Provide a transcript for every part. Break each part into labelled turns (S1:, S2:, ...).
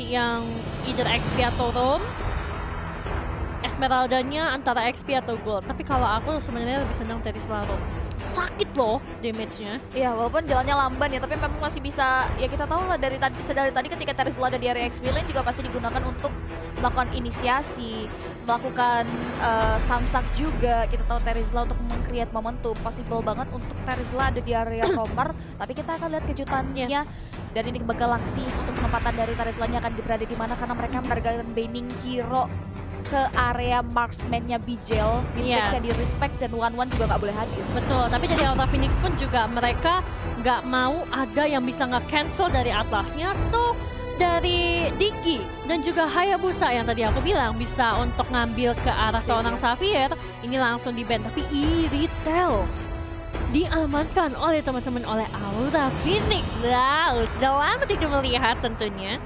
S1: yang either XP atau roam. Esmeraldanya antara XP atau gold. Tapi kalau aku sebenarnya lebih senang Terizla roam. Sakit loh damage-nya.
S2: Iya, walaupun jalannya lamban ya, tapi memang masih bisa, ya kita tahu lah dari tadi ketika Terizla ada di area XP lane juga pasti digunakan untuk melakukan inisiasi, melakukan samsak juga. Kita tahu Terizla untuk meng-create momentum, possible banget untuk Terizla ada di area roamer, tapi kita akan lihat kejutannya. Dan ini ke Galaxy untuk penempatan dari Terizlanya akan berada di mana karena mereka menargetkan banning hero ke area marksman-nya Bijel, Bitrix yang di respect dan One juga nggak boleh hadir.
S1: Betul, tapi dari Aura Phoenix pun juga mereka nggak mau ada yang bisa nge-cancel dari Atlasnya. So, dari Digi dan juga Hayabusa yang tadi aku bilang bisa untuk ngambil ke arah seorang Xavier, ini langsung di-ban. Tapi Retail diamankan oleh teman-teman oleh Aura Phoenix. Wow, sudah lama tidak melihat tentunya.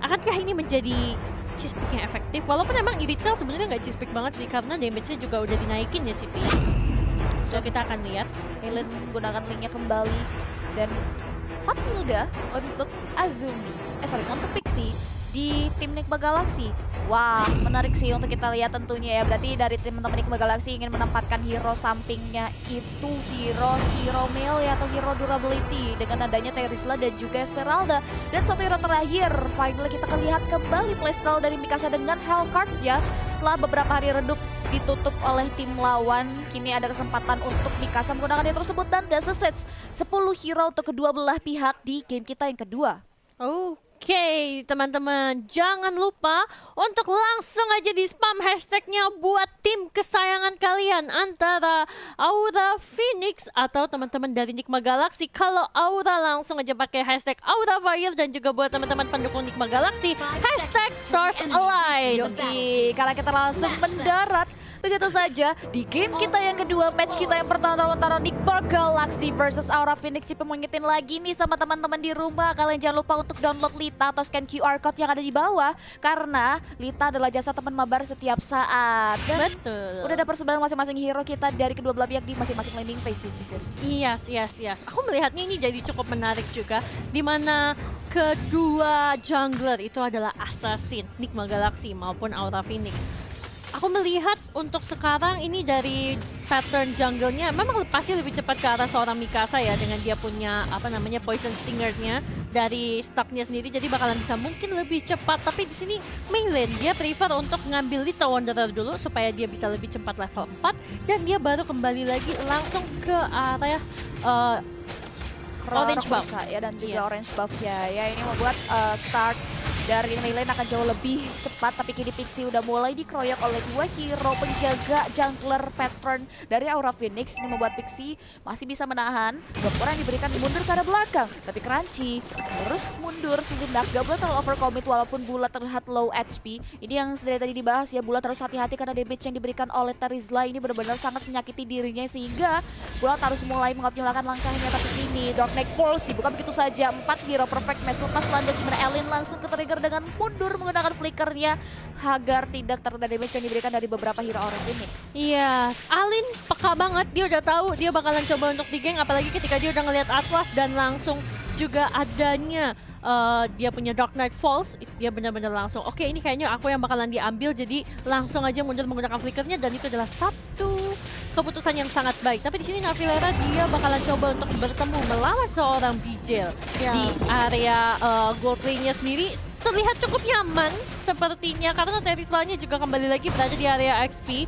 S1: Akankah ini menjadi cheese pick yang efektif? Walaupun emang Retail sebenarnya nggak cheese pick banget sih karena damage-nya juga udah dinaikin ya Cipi. So kita akan lihat.
S2: Helen menggunakan linknya kembali dan Matilda untuk Azumi. Untuk Pixie di tim Nigma Galaxy. Wah, menarik sih untuk kita lihat tentunya ya. Berarti dari teman-teman Nigma Galaxy ingin menempatkan hero sampingnya itu hero male ya, atau hero durability dengan adanya Terizla dan juga Esmeralda. Dan satu hero terakhir, finally kita akan lihat kembali playstyle dari Mikasa dengan Hellcard ya. Setelah beberapa hari redup ditutup oleh tim lawan, kini ada kesempatan untuk Mikasa menggunakan hero tersebut dan Dasa sets 10 hero untuk kedua belah pihak di game kita yang kedua.
S1: Oke, teman-teman, jangan lupa untuk langsung aja di spam hashtagnya buat tim kesayangan kalian antara Aura Phoenix atau teman-teman dari Nigma Galaxy. Kalau Aura langsung aja pakai hashtag Aura Fire, dan juga buat teman-teman pendukung Nigma Galaxy hashtag Stars Align.
S2: Karena kita langsung mendarat begitu saja di game kita yang kedua, match kita yang pertama antara Nigma Galaxy versus Aura Phoenix. Cipe mau ngingetin lagi nih sama teman-teman di rumah, kalian jangan lupa untuk download Lita atau scan QR code yang ada di bawah, karena Lita adalah jasa teman mabar setiap saat. Dan
S1: betul.
S2: Udah ada persebaran masing-masing hero kita dari kedua belah pihak di masing-masing landing phase di Civirji.
S1: Yes. Aku melihatnya ini jadi cukup menarik juga, di mana kedua jungler itu adalah assassin Nigma Galaxy maupun Aura Phoenix. Aku melihat untuk sekarang ini dari pattern jungle-nya memang pasti lebih cepat ke arah seorang Mikasa ya, dengan dia punya poison stinger-nya dari stock-nya sendiri, jadi bakalan bisa mungkin lebih cepat. Tapi di sini main lane dia prefer untuk ngambil Little Wanderer dulu supaya dia bisa lebih cepat level 4 dan dia baru kembali lagi langsung ke area orange buff
S2: ya, dan juga orange buff ya. Ini membuat start dari lane akan jauh lebih cepat, tapi kini Pixie udah mulai dikeroyok oleh dua hero penjaga jungler pattern dari Aura Phoenix. Ini membuat Pixie masih bisa menahan. Gapura yang diberikan mundur ke arah belakang, tapi Crunchy terus mundur sejenak. Gak boleh terlalu overcommit walaupun Bulat terlihat low HP. Ini yang dari tadi dibahas ya, Bulat harus hati-hati karena damage yang diberikan oleh Terizla ini benar-benar sangat menyakiti dirinya, sehingga Bulat harus mulai mengoptimalkan langkahnya. Tapi kini Dark Knight Pulse dibuka begitu saja. 4 hero perfect match lepas landas, dimana Elin langsung ke trigger dengan mundur menggunakan flickernya agar tidak terkena damage yang diberikan dari beberapa hero Aura Phoenix.
S1: Iya, Alin peka banget, dia udah tahu dia bakalan coba untuk di-gank, apalagi ketika dia udah ngelihat Atlas dan langsung juga adanya dia punya Dark Knight Falls. Dia benar-benar langsung, oke, ini kayaknya aku yang bakalan diambil, jadi langsung aja mundur menggunakan flickernya, dan itu adalah satu keputusan yang sangat baik. Tapi di sini Navilera dia bakalan coba untuk bertemu melawan seorang Bijel di area gold lane-nya sendiri. Terlihat cukup nyaman sepertinya karena Terizla-nya juga kembali lagi berada di area XP.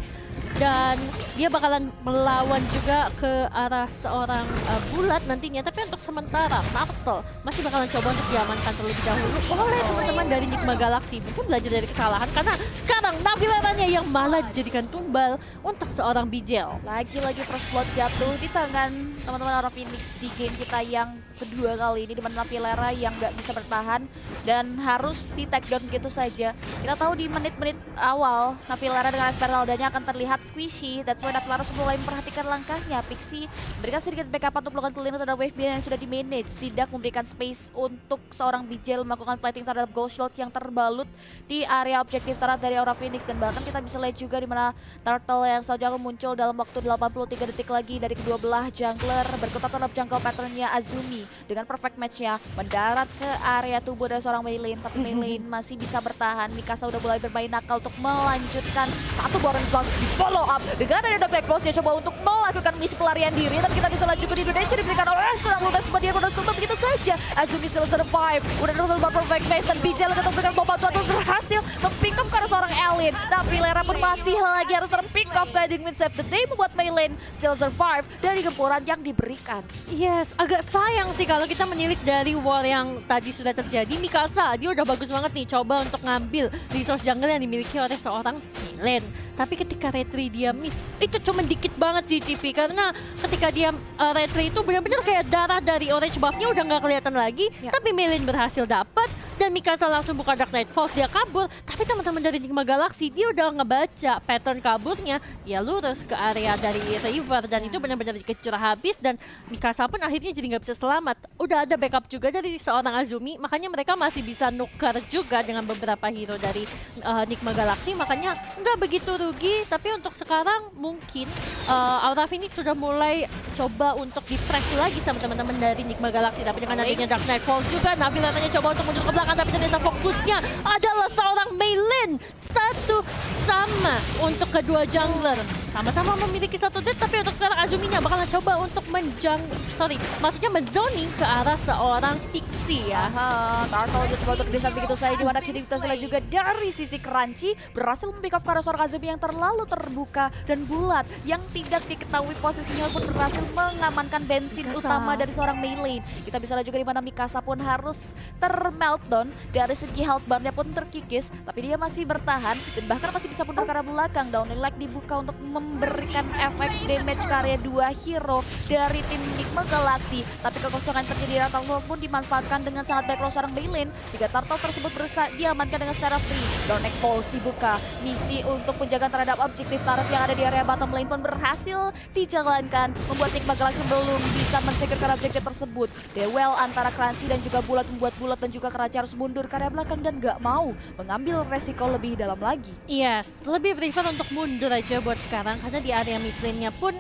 S1: Dan dia bakalan melawan juga ke arah seorang Bulat nantinya. Tapi untuk sementara Turtle masih bakalan coba untuk diamankan terlebih dahulu oleh teman-teman dari Nigma Galaxy. Mungkin belajar dari kesalahan karena sekarang Navileranya yang malah dijadikan tumbal untuk seorang Bijel.
S2: Lagi-lagi first blood jatuh di tangan teman-teman Aura Phoenix di game kita yang kedua kali ini, dimana Navilera yang nggak bisa bertahan dan harus di take down gitu saja. Kita tahu di menit-menit awal Navilera dengan Esmeraldanya akan terlihat squishy. That's why Navilera harus mulai memperhatikan langkahnya. Pixie berikan sedikit backup untuk melakukan clean terhadap wave yang sudah di manage, tidak memberikan space untuk seorang Bijel melakukan plating terhadap gold shield yang terbalut di area objektif terhadap dari Aura Phoenix. Dan bahkan kita bisa lihat juga di mana Turtle yang saja muncul dalam waktu 83 detik lagi dari kedua belah jungler. jungler berkutat terhadap jungle patternnya Azumi dengan perfect match-nya mendarat ke area tubuh dari seorang Mei Lane, tapi Mei Lane masih bisa bertahan. Mikasa udah mulai bermain nakal untuk melanjutkan satu Boron Slam di follow up dengan ada Dark Black Pulse. Dia coba untuk melakukan misi pelarian diri, tapi kita bisa lanjut ke Indonesia diberikan oleh serang lunas kemudian bonus tutup begitu saja. Azumi still survive, udah terus perfect match dan Bijal untuk memberikan bomba tuan berhasil mem-pick up karena seorang Elin, tapi Lera pun masih lagi harus ter-pick off. Guiding Wind Save the Day membuat Mei Lane still survive dari gempuran yang diberikan.
S1: Yes, agak sayang sih kalau kita menilik dari war yang tadi sudah terjadi. Mikasa, dia udah bagus banget nih coba untuk ngambil resource jungle yang dimiliki oleh seorang Milen. Tapi ketika retry dia miss, itu cuma dikit banget sih CP. Karena ketika dia retry itu benar-benar kayak darah dari orange buff-nya udah nggak kelihatan lagi.
S2: Ya.
S1: Tapi Milen berhasil dapat dan Mikasa langsung buka Dark Knight Falls, dia kabur. Tapi teman-teman dari Enigma Galaxy, dia udah ngebaca pattern kaburnya. Dia lurus ke area dari river dan itu benar-benar dikejar habis. Dan Mikasa pun akhirnya jadi nggak bisa selamat. Udah ada backup juga dari seorang Azumi, makanya mereka masih bisa nuker juga dengan beberapa hero dari Enigma Galaxy. Makanya nggak begitu rugi, tapi untuk sekarang mungkin Aura Phoenix sudah mulai coba untuk di-press lagi sama teman-teman dari Enigma Galaxy. Tapi dengan adanya Dark Knight Falls juga, Navi katanya coba untuk mundur ke belakang, tapi ternyata fokusnya adalah seorang Mei Lane. Satu sama untuk kedua jungler. Sama-sama memiliki satu death, tapi untuk sekarang Azuminya bakalan coba untuk maksudnya menzoning ke arah seorang Pixie ya.
S2: Aha, Turtle juga untuk bisa begitu saja di mana kini kita lihat juga dari sisi Crunchy berhasil mempick off ke arah seorang Azumi yang terlalu terbuka dan bulat yang tidak diketahui posisinya pun berhasil mengamankan bensin
S1: Mikasa
S2: utama dari seorang Mei Lane. Kita bisa lihat juga di mana Mikasa pun harus termeltdown dari segi health bar-nya pun terkikis, tapi dia masih bertahan dan bahkan masih bisa mundur ke arah belakang. Downing Leg dibuka untuk memberikan efek damage karya dua hero dari tim Enigma Galaxy, tapi kekosongan terjadi di Turtle pun dimanfaatkan dengan sangat baik oleh seorang Mei Lane sehingga Turtle tersebut berusaha diamankan dengan secara free. Downing Falls dibuka, misi untuk penjagaan terhadap objektif turret yang ada di area bottom lane pun berhasil dijalankan, membuat Enigma Galaxy belum bisa men-secure objektif tersebut. Duel antara Crunchy dan juga Bulat membuat Bulat dan juga Crunchy harus mundur ke area belakang dan gak mau mengambil resiko lebih dalam lagi.
S1: Yes, lebih prefer untuk mundur aja buat sekarang karena di area mid lane-nya pun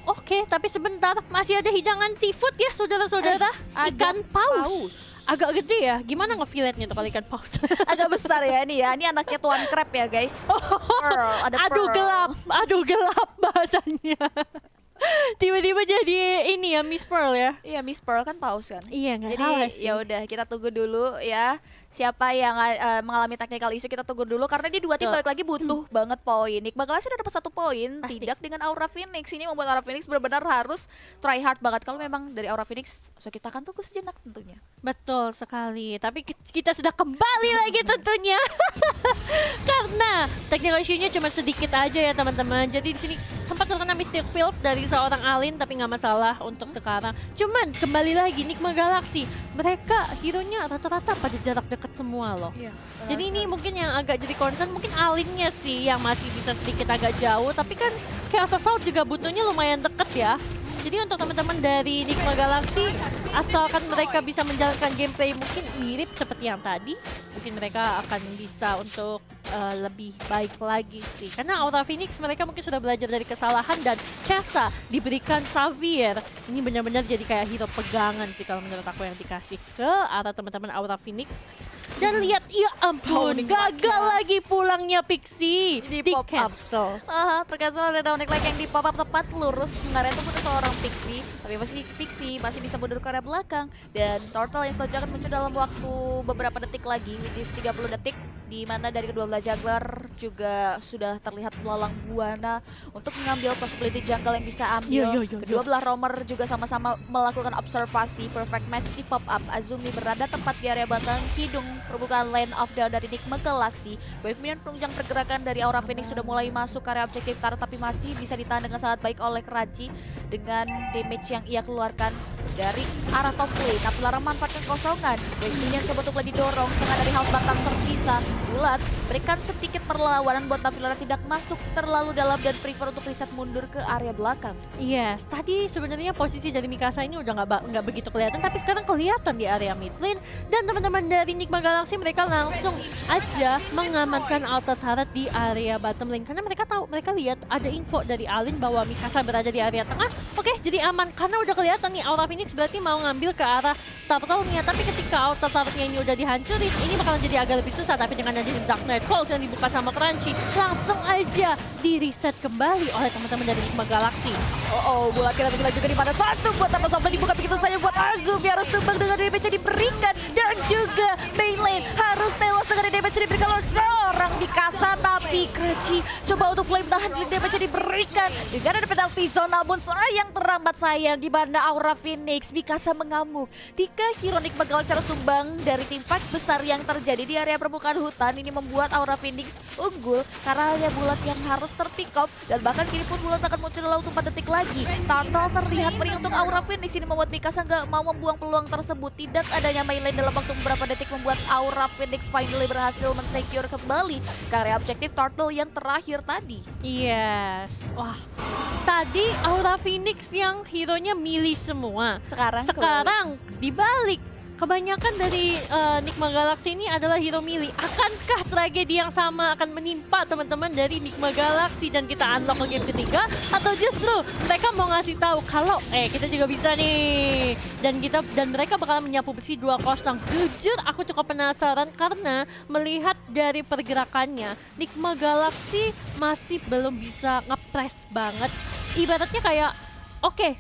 S1: oke, tapi sebentar masih ada hidangan seafood ya saudara-saudara. Ikan paus. Agak gede ya, gimana nge-filletnya tuh kalau ikan paus?
S2: Agak besar ya ini ya, ini anaknya Tuan Crab ya guys. Pearl, ada
S1: Aduh
S2: pearl.
S1: aduh gelap bahasanya. Tiba-tiba jadi ini ya Miss Pearl ya.
S2: Iya, Miss Pearl kan paus kan.
S1: Iya nggak
S2: Jadi
S1: salah sih.
S2: ya udah kita tunggu dulu ya. Siapa yang mengalami technical issue kita tunggu dulu karena di dua tim
S1: Betul.
S2: balik lagi butuh banget poin. Iqbal Galaxy sudah dapat 1 poin,
S1: Pasti.
S2: tidak dengan Aura Phoenix. Ini membuat Aura Phoenix benar-benar harus try hard banget. Kalau memang dari Aura Phoenix, so kita akan tunggu sejenak tentunya.
S1: Betul sekali, tapi kita sudah kembali lagi tentunya. Karena technical issue-nya cuma sedikit aja ya teman-teman. Jadi di sini sempat terkena Mystic Field dari seorang Alin, tapi nggak masalah untuk sekarang. Cuman kembali lagi Enigma Galaxy, mereka hero-nya rata-rata pada jarak dekat semua loh.
S2: Iya.
S1: Jadi ini mungkin yang agak jadi concern, mungkin Alinnya sih yang masih bisa sedikit agak jauh, tapi kan Chaos Assault juga butuhnya lumayan deket ya. Jadi untuk teman-teman dari Enigma Galaxy, asalkan mereka bisa menjalankan gameplay mungkin mirip seperti yang tadi, mungkin mereka akan bisa untuk lebih baik lagi sih. Karena Aura Phoenix mereka mungkin sudah belajar dari kesalahan dan Chessa diberikan Xavier. Ini benar-benar jadi kayak hero pegangan sih kalau menurut aku yang dikasih ke arah teman-teman Aura Phoenix. Dan lihat, ya ampun,
S2: Downing
S1: gagal lagi pulangnya Pixie.
S2: Di
S1: Di
S2: pop up.
S1: cancel.
S2: Tercancel ada Downing Leg yang di pop up tepat lurus mengarah itu seorang Pixie, tapi Pixie masih bisa mundur ke arah belakang dan Turtle yang selanjutnya akan muncul dalam waktu beberapa detik lagi, which is 30 detik, di mana dari kedua belah jungler juga sudah terlihat melalang buana untuk mengambil possibility jungle yang bisa ambil. Kedua belah roamer juga sama-sama melakukan observasi. Perfect match di pop up. Azumi berada tepat di area batang hidung permukaan lane of down dari Enigma Galaxy. Wave minion penunjang pergerakan dari Aura Phoenix sudah mulai masuk ke area objektif turret, tapi masih bisa ditahan dengan sangat baik oleh Crunchy dengan damage yang ia keluarkan dari arah top lane. Tapi larang manfaatkan kosongan. Wave minion coba untuk didorong. Setengah dari health batang tersisa. Bulat berikan sedikit perlawanan buat Navilara tidak masuk terlalu dalam dan prefer untuk reset mundur ke area belakang.
S1: Yes, tadi sebenarnya posisi dari Mikasa ini udah nggak begitu kelihatan, tapi sekarang kelihatan di area mid lane. Dan teman-teman dari Nigma Galaxy mereka langsung aja mengamankan Alta Turret di area bottom lane. Karena mereka tahu, mereka lihat ada info dari Alin bahwa Mikasa berada di area tengah. Oke, jadi aman karena udah kelihatan nih Aura Phoenix berarti mau ngambil ke arah turtle-nya. Tapi ketika Alta Turret-nya ini udah dihancurin, ini bakalan jadi agak lebih susah. Tapi dengan adanya Dark Knight Falls yang dibuka sama Crunchy, langsung aja di-reset kembali oleh teman-teman dari Nigma Galaxy.
S2: Bulat kita bisa juga di mana satu buat Tapas Softline dibuka begitu saja buat Azumi harus tumbang dengan damage yang diberikan dan juga main lane harus tewas dengan damage yang diberikan oleh seorang Mikasa, tapi Crunchy coba untuk flame tahan di damage yang diberikan dengan ada penalty zone, namun sayang teramat sayang di mana Aura Phoenix. Mikasa mengamuk. 3 hero Nigma Galaxy harus tumbang dari tim fight besar yang terjadi di area permukaan hutan. Ini membuat Aura Phoenix unggul karena hanya Bulat yang harus terpick off dan bahkan kini pun Bulat akan muncul dalam 4 detik lagi. Turtle terlihat free untuk Aura Phoenix, ini membuat Mikasa nggak mau membuang peluang tersebut. Tidak adanya melee dalam waktu beberapa detik membuat Aura Phoenix finally berhasil mensecure kembali ke area objektif Turtle yang terakhir tadi.
S1: Yes, wah. Tadi Aura Phoenix yang hero-nya milih semua. Sekarang dibalik. Kebanyakan dari Nigma Galaxy ini adalah hero milih. Akankah tragedi yang sama akan menimpa teman-teman dari Nigma Galaxy dan kita unlock ke game ketiga? Atau justru mereka mau ngasih tahu kalau kita juga bisa nih. Dan mereka bakalan menyapu bersih 2-0. Jujur aku cukup penasaran karena melihat dari pergerakannya Nigma Galaxy masih belum bisa nge-press banget. Ibaratnya kayak oke,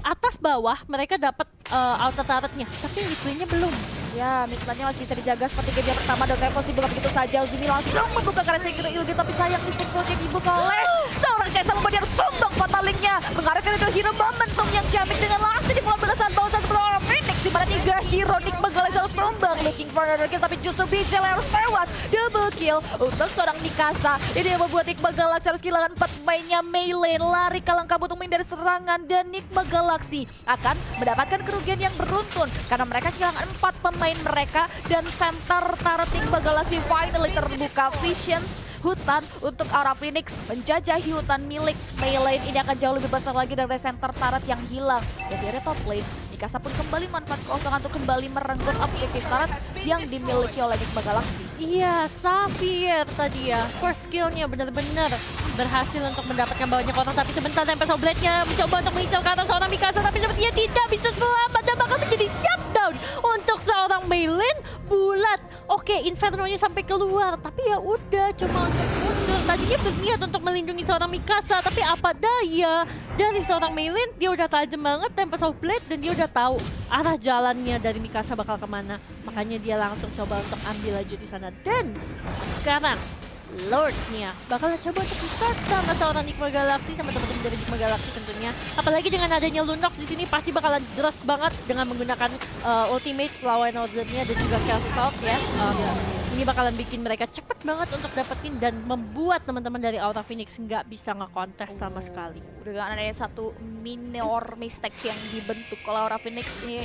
S1: atas bawah mereka dapat Alta Turret-nya, tapi mid lane-nya belum.
S2: Ya, mid lane-nya masih bisa dijaga seperti game yang pertama. Dan Revos dibuka begitu saja. Uzumi langsung membuka karena Segera Ilgi, tapi sayang di spot yang dibuka oleh seorang Cesa membuat dia harus tumbang fatalingnya. Mengarahkan ke hero momentum yang ciamik dengan langsung di pulang belasan bawah satu Aura Phoenix. Di mana 3 hero Nigma Galaxy harus tumbang. Looking for another kill, tapi justru BJL harus tewas. Double kill untuk seorang Mikasa. Ini yang membuat Nigma Galaxy harus kehilangan 4 mainnya melee. Lari kalang kabut untuk menghindari serangan. Dan Nigma Galaxy akan mendapatkan kerugian yang beruntun karena mereka kehilangan 4 pemain mereka dan center turret Nigma Galaxy finally terbuka. Visions hutan untuk Aura Phoenix menjajahi hutan milik melee ini akan jauh lebih besar lagi dari center turret yang hilang. Dan dari top lane Mikasa pun kembali manfaat kosongan untuk kembali merenggut objektif turret yang dimiliki oleh Nigma Galaxy.
S1: Iya, Xavier tadi ya, first skill-nya benar-benar berhasil untuk mendapatkan banyak orang. Tapi sebentar Tempest of Blade-nya mencoba untuk mengincar ke atas seorang Mikasa, tapi sepertinya tidak bisa selamat dan bakal menjadi shutdown untuk seorang Maylin. Bulat, oke, Inferno-nya sampai keluar, tapi ya udah cuma untuk mundur. Tadinya berniat untuk melindungi seorang Mikasa, tapi apa daya dari seorang Maylin, dia udah tajam banget Tempest of Blade dan dia udah tahu arah jalannya dari Mikasa bakal kemana. Makanya dia langsung coba untuk ambil laju di sana. Dan sekarang Lord-nya bakal coba untuk di-start sama seorang Nigma Galaxy, sama teman-teman dari Nigma Galaxy tentunya. Apalagi dengan adanya Lunox di sini pasti bakalan deras banget dengan menggunakan ultimate lawan ordernya dan juga Chaos Assault ya. Ini bakalan bikin mereka cepet banget untuk dapetin dan membuat teman-teman dari Aura Phoenix nggak bisa nge-contest sama sekali.
S2: Dengan adanya satu minor mistake yang dibentuk oleh Aura Phoenix ini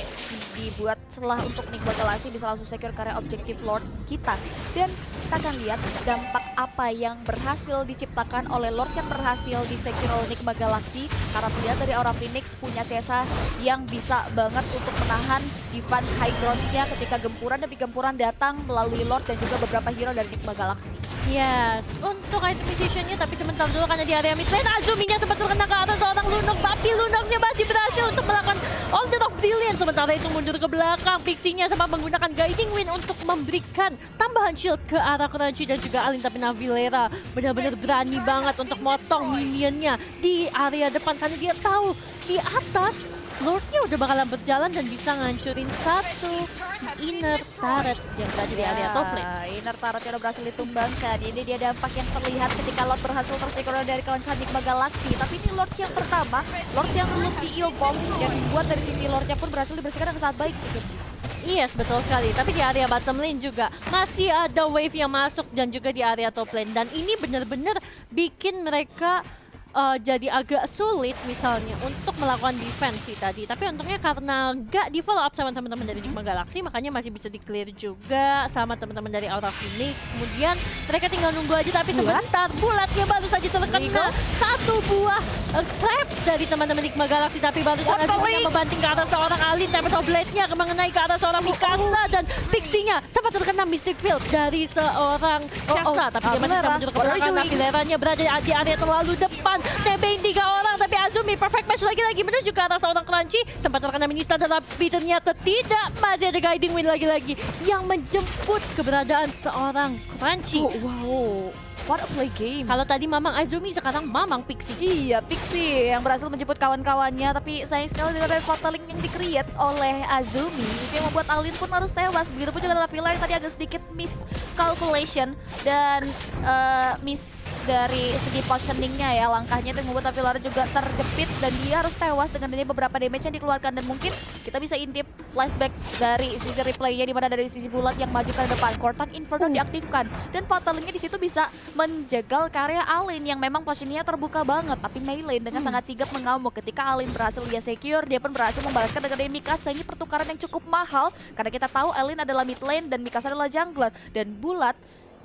S2: dibuat celah untuk Nigma Galaxy bisa langsung secure karya objektif Lord kita. Dan kita akan lihat dampak apa yang berhasil diciptakan oleh Lord yang berhasil di-secure oleh Nigma Galaxy. Karena terlihat dari Aura Phoenix punya Cesa yang bisa banget untuk menahan defense high grounds-nya ketika gempuran demi gempuran datang melalui Lord dan juga beberapa hero dari Nigma Galaxy.
S1: Yes, untuk item position-nya tapi sebentar dulu karena di area mid lane Azumi-nya sempat terkena ke atas seorang Lunox, tapi Lunox-nya masih berhasil untuk melakukan Order of Brilliance. Sementara itu mundur ke belakang, Pixie-nya sama menggunakan Guiding Wind untuk memberikan tambahan shield ke arah Crunchy dan juga Alin. Tapi Navilara benar-benar berani banget untuk motong minionnya di area depan karena dia tahu di atas Lord-nya udah bakalan berjalan dan bisa ngancurin satu inner turret yang tadi di area top lane.
S2: Inner turret-nya udah berhasil ditumbangkan. Ini dia dampak yang terlihat ketika Lord berhasil tersecure dari kawan-kawan Nigma Galaxy. Tapi ini Lord yang pertama, Lord yang belum di-bomb dan dibuat dari sisi Lord-nya pun berhasil dibersihkan dengan sangat baik.
S1: Yes, betul sekali. Tapi di area bottom lane juga masih ada wave yang masuk dan juga di area top lane. Dan ini benar-benar bikin mereka jadi agak sulit misalnya untuk melakukan defense sih tadi. Tapi untungnya karena nggak di follow up sama teman-teman dari Enigma Galaxy, makanya masih bisa di clear juga sama teman-teman dari Aura Phoenix. Kemudian mereka tinggal nunggu aja, tapi sebentar bulatnya baru saja terkena satu buah trap dari teman-teman Enigma Galaxy, tapi baru saja membanting ke arah seorang Alin, Tempest Blade-nya mengenai ke arah seorang Mikasa, dan Pixie-nya sempat terkena Mystic Field dari seorang Shasta, tapi dia masih bisa menuju ke belakang. Nafileranya berada di area terlalu depan, TBing 3 orang, tapi Azumi perfect match lagi-lagi menuju ke arah seorang Crunchy, sempat terkena Minister tapi ternyata tidak, masih ada Guiding Wind lagi-lagi yang menjemput keberadaan seorang Crunchy.
S2: Wow, what a play game.
S1: Kalau tadi Mamang Azumi, sekarang Mamang Pixie.
S2: Iya, Pixie yang berhasil menjemput kawan-kawannya, tapi sayang sekali dengan red Fataling yang di-create oleh Azumi itu yang membuat Alin pun harus tewas. Begitupun juga adalah Villa yang tadi agak sedikit miscalculation dan miss dari segi positioningnya ya, langkahnya itu yang membuat Villar juga terjepit dan dia harus tewas dengan ini beberapa damage yang dikeluarkan. Dan mungkin kita bisa intip flashback dari sisi replaynya, di mana dari sisi bulat yang maju ke depan, Cortan Inferno diaktifkan dan Fatalingnya di situ bisa menjegal karya Alin yang memang posisinya terbuka banget, tapi Meilin dengan sangat sigap mengamuk. Ketika Alin berhasil dia secure, dia pun berhasil membalaskan dengan Mikasa. Ini pertukaran yang cukup mahal karena kita tahu Alin adalah mid lane dan Mikasa adalah jungler, dan bulat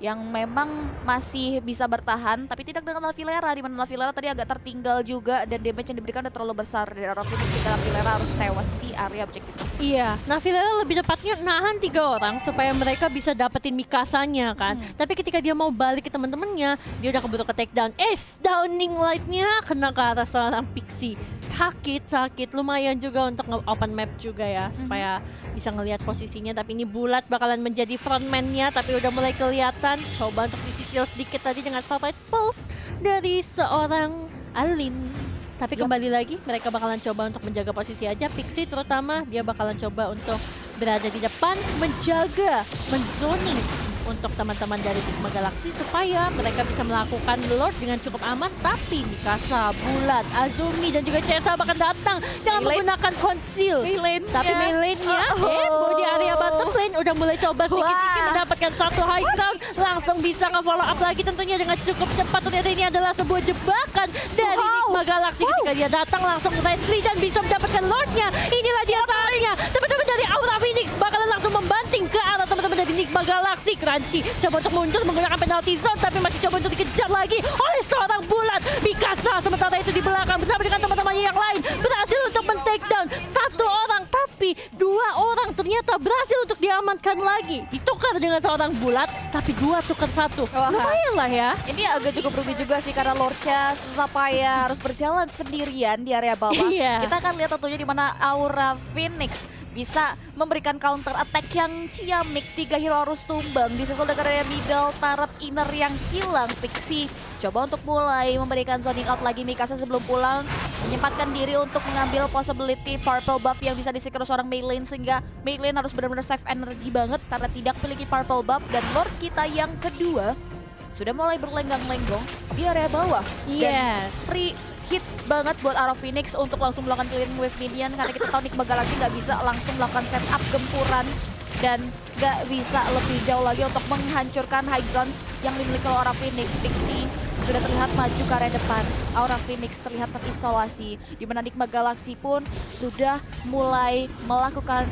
S2: yang memang masih bisa bertahan, tapi tidak dengan Navilera, di mana Navilera tadi agak tertinggal juga dan damage yang diberikan udah terlalu besar dari Aura Phoenix sehingga Navilera harus tewas di area objektif.
S1: Iya, Navilera lebih tepatnya nahan 3 orang supaya mereka bisa dapetin Mikasanya kan. Tapi ketika dia mau balik ke teman-temannya, dia udah keburu ke takedown. Downing light-nya kena ke arah seorang Pixie. Sakit, lumayan juga untuk open map juga ya, supaya bisa ngelihat posisinya. Tapi ini bulat bakalan menjadi frontman-nya, tapi udah mulai kelihatan. Coba untuk dicicil sedikit tadi dengan Starlight Pulse dari seorang Alin. Tapi kembali lagi mereka bakalan coba untuk menjaga posisi aja. Pixie terutama dia bakalan coba untuk berada di depan, menjaga, menzoning untuk teman-teman dari Enigma Galaxy supaya mereka bisa melakukan Lord dengan cukup aman. Tapi Mikasa, Bulat, Azumi dan juga Chesa bakal datang dengan menggunakan conceal. Tapi main lane-nya di area bottom lane udah mulai coba sedikit-sedikit mendapatkan satu high ground, langsung bisa nge-follow up lagi tentunya dengan cukup cepat. Ternyata ini adalah sebuah jebakan dari Enigma Galaxy ketika dia datang langsung retry dan bisa mendapatkan Lord-nya. Inilah dia saatnya teman-teman dari Aura Phoenix bakalan langsung membanting ke arah teman-teman dari Enigma Galaxy. Crunchy coba untuk mundur menggunakan penalty zone, tapi masih coba untuk dikejar lagi oleh seorang bulat. Mikasa sementara itu di belakang bersama dengan teman-temannya yang lain berhasil untuk men-takedown satu orang, tapi 2 orang ternyata berhasil untuk diamankan lagi. Ditukar dengan seorang bulat, tapi 2 tukar 1. Lumayan lah ya.
S2: Ini agak cukup rugi juga sih karena Lordnya susah payah harus berjalan sendirian di area bawah. Kita akan lihat tentunya di mana Aura Phoenix bisa memberikan counter attack yang ciamik. 3 hero harus tumbang disusul dengan area middle, turret inner yang hilang. Pixie coba untuk mulai memberikan zoning out lagi. Mikasa sebelum pulang menyempatkan diri untuk mengambil possibility purple buff yang bisa di-secure seorang Meilin, sehingga Meilin harus benar-benar save energy banget karena tidak memiliki purple buff. Dan Lord kita yang kedua sudah mulai berlenggang-lenggong di area bawah. Dan free hit banget buat Aura Phoenix untuk langsung melakukan clearing wave minion, karena kita tahu Enigma Galaxy nggak bisa langsung melakukan setup gempuran dan nggak bisa lebih jauh lagi untuk menghancurkan high grounds yang dimiliki oleh Aura Phoenix. Pixie sudah terlihat maju ke area depan, Aura Phoenix terlihat terisolasi, di mana Enigma Galaxy pun sudah mulai melakukan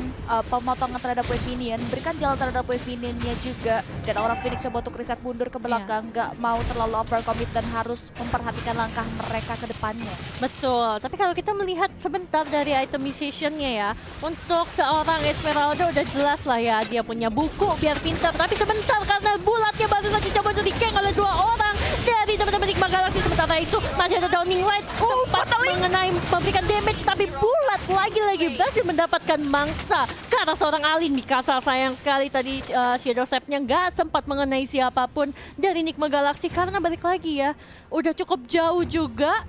S2: pemotongan terhadap wave minion, berikan jalan terhadap wave minionnya juga, dan Aura Phoenix coba untuk reset mundur ke belakang, nggak mau terlalu overcommit dan harus memperhatikan langkah mereka ke depannya.
S1: Betul, tapi kalau kita melihat sebentar dari itemization-nya ya, untuk seorang Esmeralda udah jelas lah ya, dia punya buku biar pintar, tapi sebentar karena bulatnya baru saja coba untuk di-gank oleh 2 orang dari teman-teman Enigma Galaxy. Sementara itu masih ada Downing Light sempat mengenai memberikan damage, tapi bulat lagi-lagi berhasil mendapatkan mangsa ke arah seorang Alin. Mikasa sayang sekali tadi Shadow Step-nya nggak sempat mengenai siapapun dari Enigma Galaxy karena balik lagi ya udah cukup jauh juga.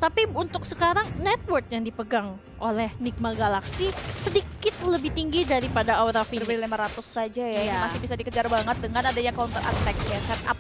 S1: Tapi untuk sekarang network yang dipegang oleh Enigma Galaxy sedikit lebih tinggi daripada Aura Phoenix.
S2: Lebih 500 saja ya, ini masih bisa dikejar banget dengan adanya counter attack ya. Setup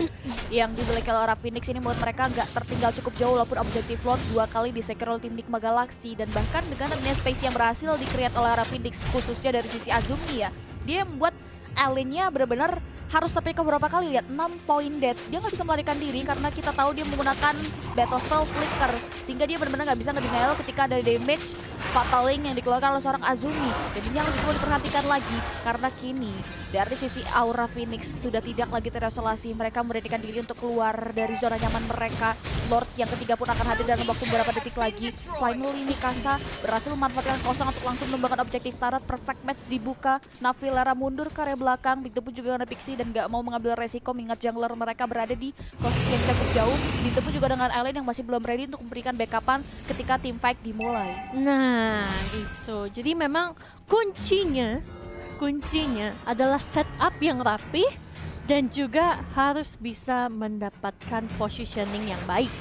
S2: yang dimiliki oleh Aura Phoenix ini buat mereka nggak tertinggal cukup jauh, walaupun objektif Lord 2 kali di-secure oleh tim Enigma Galaxy. Dan bahkan dengan adanya space yang berhasil di-create oleh Aura Phoenix, khususnya dari sisi Azumi ya, dia membuat Alinnya benar-benar harus tapi beberapa kali lihat 6 poin dead. Dia nggak bisa melarikan diri karena kita tahu dia menggunakan battle spell flicker sehingga dia benar-benar nggak bisa nge-denial ketika ada damage fataling yang dikeluarkan oleh seorang Azumi. Dan ini harus perlu diperhatikan lagi karena kini dari sisi Aura Phoenix sudah tidak lagi terisolasi. Mereka memberanikan diri untuk keluar dari zona nyaman mereka. Lord yang ketiga pun akan hadir dalam waktu beberapa detik lagi. Finally Mikasa berhasil memanfaatkan kosong untuk langsung mengembangkan objektif turret. Perfect match dibuka. Navilera mundur ke area belakang. Begitu pun juga dengan Pixie dan gak mau mengambil resiko mengingat jungler mereka berada di posisi yang cukup jauh. Begitu pun juga dengan Alien yang masih belum ready untuk memberikan backupan ketika team fight dimulai.
S1: Nah, gitu. Jadi memang kuncinya adalah setup yang rapi dan juga harus bisa mendapatkan positioning yang baik.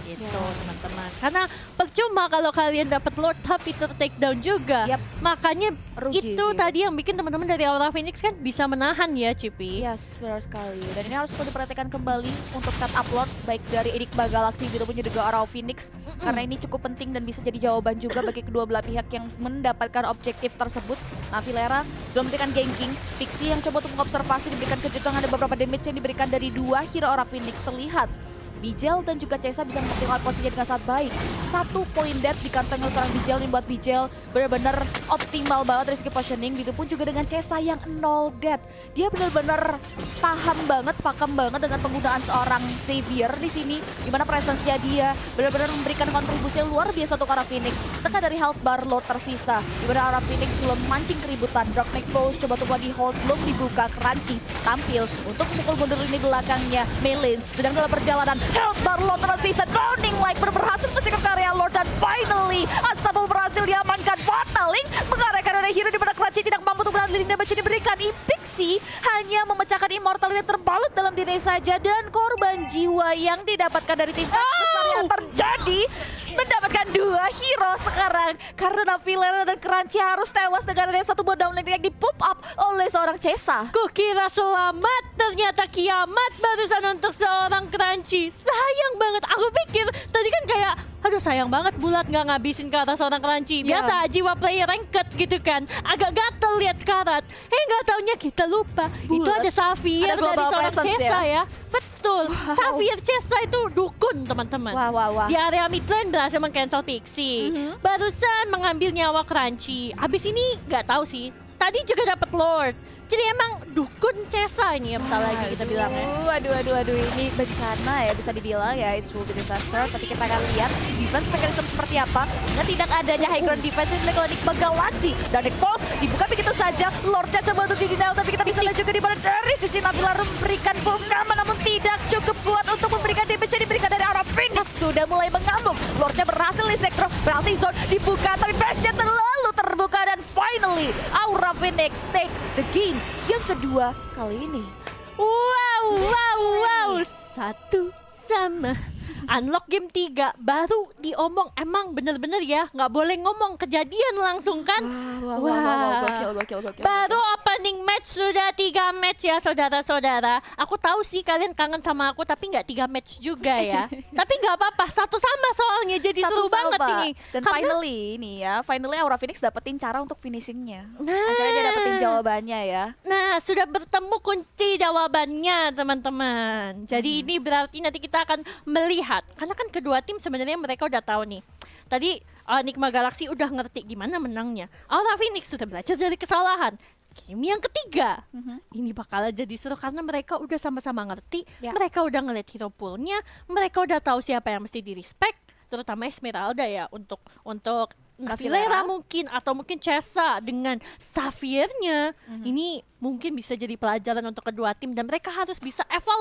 S1: Gitu, teman-teman. Karena percuma kalau kalian dapat Lord tapi ter-takedown juga.
S2: Yap.
S1: Makanya
S2: Rugi
S1: itu
S2: sih.
S1: tadi yang bikin teman-teman dari Aura Phoenix kan bisa menahan ya, Cipi.
S2: Yes, benar sekali. Dan ini harus perlu diperhatikan kembali untuk setup Lord baik dari Enigma Galaxy gitu pun juga Aura Phoenix. Karena ini cukup penting dan bisa jadi jawaban juga bagi kedua belah pihak yang mendapatkan objektif tersebut. Navilera sudah memberikan ganking. Pixie yang coba untuk mengobservasi diberikan kejutan, ada beberapa damage yang diberikan dari dua hero Aura Phoenix terlihat. Bijel dan juga Chesa bisa mempertimbangkan posisinya dengan sangat baik. 1 poin dead di kantong seorang Bijel ini buat Bijel benar-benar optimal banget dari segi positioning. Gitu pun juga dengan Chesa yang 0 dead. Dia benar-benar pakem banget dengan penggunaan seorang Xavier di sini, di mana presence-nya dia benar-benar memberikan kontribusi yang luar biasa untuk Aura Phoenix. Setengah dari health bar Lord tersisa, di mana Aura Phoenix belum mancing keributan. Dark Knight Pose coba untuk lagi hold, belum dibuka. Crunchy tampil untuk memukul mundur ini belakangnya. Melin sedang dalam perjalanan. Health bar Lord tersisa, Drowning Light berhasil mengejar ke area Lord dan finally Unstoppable berhasil diamankan. Fataling mengarahkan oleh hero di mana Crunchy tidak mampu untuk berhasil damage yang diberikan. Pixie hanya memecahkan immortal yang terbalut dalam diri saja dan korban jiwa yang didapatkan dari tim besar yang terjadi mendapatkan 2 hero sekarang karena Navilera dan Crunchy harus tewas dengan ada satu buah downlink yang di pop up oleh seorang Chesa.
S1: Kukira selamat, ternyata kiamat barusan untuk seorang Crunchy. Sayang banget, aku pikir tadi kan kayak aduh sayang banget Bulat nggak ngabisin ke atas seorang Crunchy. Biasa jiwa player ranked gitu kan, agak gatel lihat sekarat. Nggak taunya kita lupa itu ada Xavier dari seorang Chesa ya. Betul, Xavier Chesa itu dukun teman-teman.
S2: Wah.
S1: Di area mid lane berhasil meng-cancel Pixie. Barusan mengambil nyawa Crunchy. Abis ini nggak tahu sih. Tadi juga dapat Lord. Jadi emang dukun Chesa ini ya bentar lagi kita bilangnya.
S2: Aduh, ini bencana ya bisa dibilang ya, it will be disaster. Tapi kita akan lihat defense mechanism seperti apa. Dan tidak adanya high ground defense yang dilakukan Enigma Galaxy. Dan expose dibuka begitu saja. Lordnya coba untuk di-denial, tapi kita bisa lihat juga di mana dari sisi Navilera memberikan bungkaman namun tidak cukup kuat untuk memberikan damage yang diberikan dari Aura Phoenix. Sudah mulai mengamuk. Lordnya berhasil di sektor penalty zone dibuka, tapi base-nya terlalu terbuka dan finally Aura Phoenix take the game yang kedua kali ini.
S1: Wow, satu sama. Unlock game 3 baru diomong, emang bener-bener ya nggak boleh ngomong, kejadian langsung kan.
S2: Wow, gokil.
S1: Baru opening match sudah 3 match ya saudara-saudara. Aku tahu sih kalian kangen sama aku tapi nggak 3 match juga ya. Tapi nggak apa-apa, satu sama soalnya jadi seru banget ini.
S2: Dan finally Aura Phoenix dapetin cara untuk finishingnya. Akhirnya dia dapetin jawabannya ya.
S1: Nah, sudah bertemu kunci jawabannya teman-teman. Jadi ini berarti nanti kita akan melihat, karena kan kedua tim sebenarnya mereka udah tahu nih. Tadi Enigma Galaxy udah ngerti gimana menangnya. Aura Phoenix sudah belajar dari kesalahan. Game yang ketiga, ini bakal jadi seru karena mereka udah sama-sama ngerti. Mereka udah ngeliat hero poolnya, mereka udah tahu siapa yang mesti di-respect, terutama Esmeralda ya untuk Navilera mungkin, atau mungkin Chesa dengan Xaviernya. Ini mungkin bisa jadi pelajaran untuk kedua tim dan mereka harus bisa evaluasi